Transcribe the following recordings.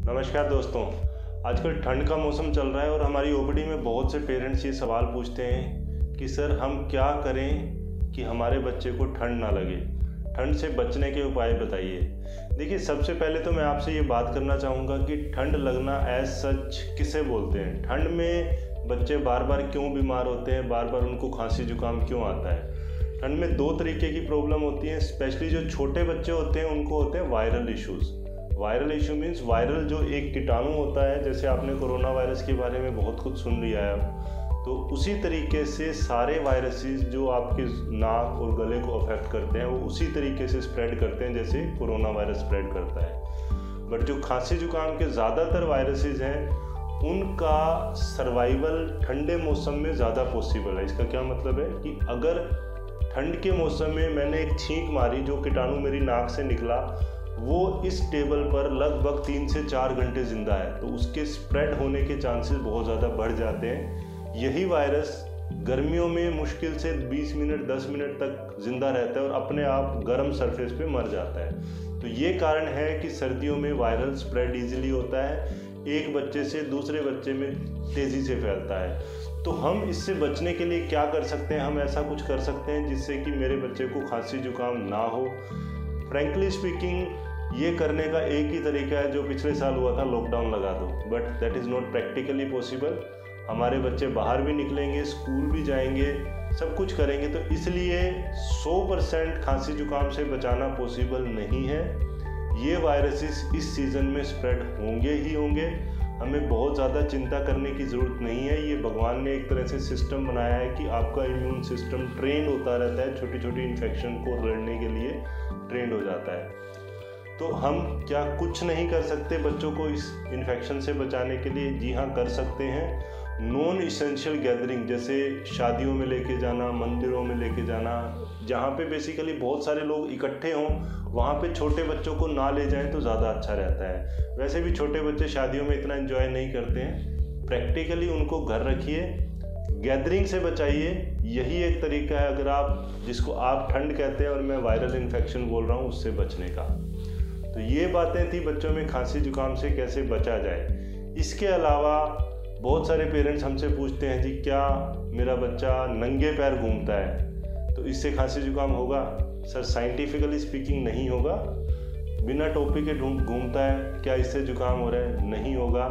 नमस्कार दोस्तों। आजकल ठंड का मौसम चल रहा है और हमारी ओपीडी में बहुत से पेरेंट्स ये सवाल पूछते हैं कि सर हम क्या करें कि हमारे बच्चे को ठंड ना लगे, ठंड से बचने के उपाय बताइए। देखिए, सबसे पहले तो मैं आपसे ये बात करना चाहूँगा कि ठंड लगना एज सच किसे बोलते हैं। ठंड में बच्चे बार बार क्यों बीमार होते हैं, बार बार उनको खांसी जुकाम क्यों आता है। ठंड में दो तरीके की प्रॉब्लम होती हैं। स्पेशली जो छोटे बच्चे होते हैं उनको होते हैं viral issues. Viral issue means viral जो एक कीटाणु होता है, जैसे आपने कोरोना वायरस के बारे में बहुत कुछ सुन लिया है अब, तो उसी तरीके से सारे वायरसेस जो आपके नाक और गले को अफेक्ट करते हैं वो उसी तरीके से स्प्रेड करते हैं जैसे कोरोना वायरस स्प्रेड करता है। बट जो खांसी जुकाम के ज़्यादातर वायरसेस हैं उनका सर्वाइवल ठंडे मौसम में ज़्यादा पॉसिबल है। इसका क्या मतलब है कि अगर ठंड के मौसम में मैंने एक छींक मारी, जो कीटाणु मेरी नाक से निकला वो इस टेबल पर लगभग 3 से 4 घंटे ज़िंदा है, तो उसके स्प्रेड होने के चांसेस बहुत ज़्यादा बढ़ जाते हैं। यही वायरस गर्मियों में मुश्किल से 20 मिनट 10 मिनट तक ज़िंदा रहता है और अपने आप गर्म सरफेस पे मर जाता है। तो ये कारण है कि सर्दियों में वायरल स्प्रेड ईजिली होता है, एक बच्चे से दूसरे बच्चे में तेज़ी से फैलता है। तो हम इससे बचने के लिए क्या कर सकते हैं? हम ऐसा कुछ कर सकते हैं जिससे कि मेरे बच्चे को खांसी जुकाम ना हो। फ्रैंकली स्पीकिंग, ये करने का एक ही तरीका है जो पिछले साल हुआ था, लॉकडाउन लगा दो। But that is not practically possible. हमारे बच्चे बाहर भी निकलेंगे, स्कूल भी जाएंगे, सब कुछ करेंगे, तो इसलिए 100% खांसी जुकाम से बचाना पॉसिबल नहीं है। ये वायरसेस इस सीज़न में स्प्रेड होंगे ही होंगे। हमें बहुत ज़्यादा चिंता करने की ज़रूरत नहीं है। ये भगवान ने एक तरह से सिस्टम बनाया है कि आपका इम्यून सिस्टम ट्रेंड होता रहता है, छोटी छोटी इन्फेक्शन को लड़ने के लिए ट्रेंड हो जाता है। तो हम क्या कुछ नहीं कर सकते बच्चों को इस इन्फेक्शन से बचाने के लिए? जी हाँ, कर सकते हैं। नॉन इसेंशियल गैदरिंग, जैसे शादियों में लेके जाना, मंदिरों में लेके जाना, जहाँ पे बेसिकली बहुत सारे लोग इकट्ठे हों, वहाँ पे छोटे बच्चों को ना ले जाएं तो ज़्यादा अच्छा रहता है। वैसे भी छोटे बच्चे शादियों में इतना एंजॉय नहीं करते हैं। प्रैक्टिकली उनको घर रखिए, गैदरिंग से बचाइए। यही एक तरीका है, अगर आप, जिसको आप ठंड कहते हैं और मैं वायरल इन्फेक्शन बोल रहा हूँ, उससे बचने का। तो ये बातें थी बच्चों में खांसी जुकाम से कैसे बचा जाए। इसके अलावा बहुत सारे पेरेंट्स हमसे पूछते हैं, जी क्या मेरा बच्चा नंगे पैर घूमता है तो इससे खांसी जुकाम होगा? सर, साइंटिफिकली स्पीकिंग नहीं होगा। बिना टोपी के घूमता है, क्या इससे जुकाम हो रहा है? नहीं होगा।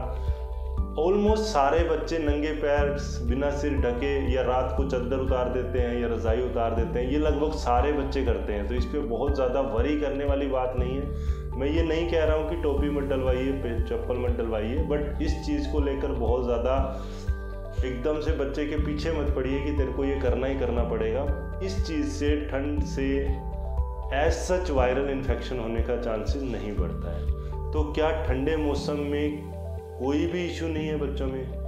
ऑलमोस्ट सारे बच्चे नंगे पैर बिना सिर ढके या रात को चद्दर उतार देते हैं या रज़ाई उतार देते हैं, ये लगभग सारे बच्चे करते हैं। तो इस पर बहुत ज़्यादा वरी करने वाली बात नहीं है। मैं ये नहीं कह रहा हूँ कि टोपी मत डलवाइए, चप्पल मत डलवाइए, बट इस चीज़ को लेकर बहुत ज़्यादा एकदम से बच्चे के पीछे मत पड़िए कि तेरे को ये करना ही करना पड़ेगा। इस चीज़ से, ठंड से एज सच वायरल इन्फेक्शन होने का चांसेस नहीं बढ़ता है। तो क्या ठंडे मौसम में कोई भी इशू नहीं है बच्चों में?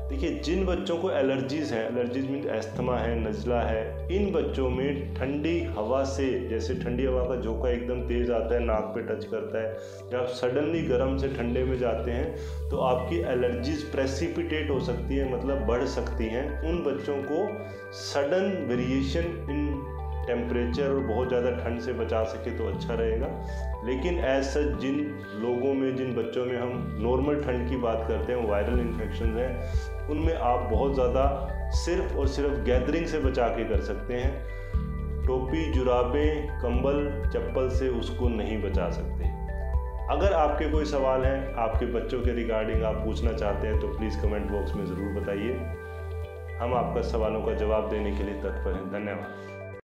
देखिए, जिन बच्चों को एलर्जीज़ हैं, एलर्जीज मीन अस्थमा है, नज़ला है, इन बच्चों में ठंडी हवा से, जैसे ठंडी हवा का झोंका एकदम तेज़ आता है, नाक पे टच करता है, या आप सडनली गर्म से ठंडे में जाते हैं तो आपकी एलर्जीज प्रेसिपिटेट हो सकती है, मतलब बढ़ सकती हैं। उन बच्चों को सडन वेरिएशन इन टेम्परेचर और बहुत ज़्यादा ठंड से बचा सके तो अच्छा रहेगा। लेकिन एज सच जिन लोगों में, जिन बच्चों में हम नॉर्मल ठंड की बात करते हैं, वायरल इन्फेक्शन हैं, उनमें आप बहुत ज़्यादा सिर्फ और सिर्फ गैदरिंग से बचा के कर सकते हैं। टोपी, जुराबें, कंबल, चप्पल से उसको नहीं बचा सकते। अगर आपके कोई सवाल हैं आपके बच्चों के रिगार्डिंग, आप पूछना चाहते हैं, तो प्लीज़ कमेंट बॉक्स में ज़रूर बताइए। हम आपका सवालों का जवाब देने के लिए तत्पर हैं। धन्यवाद।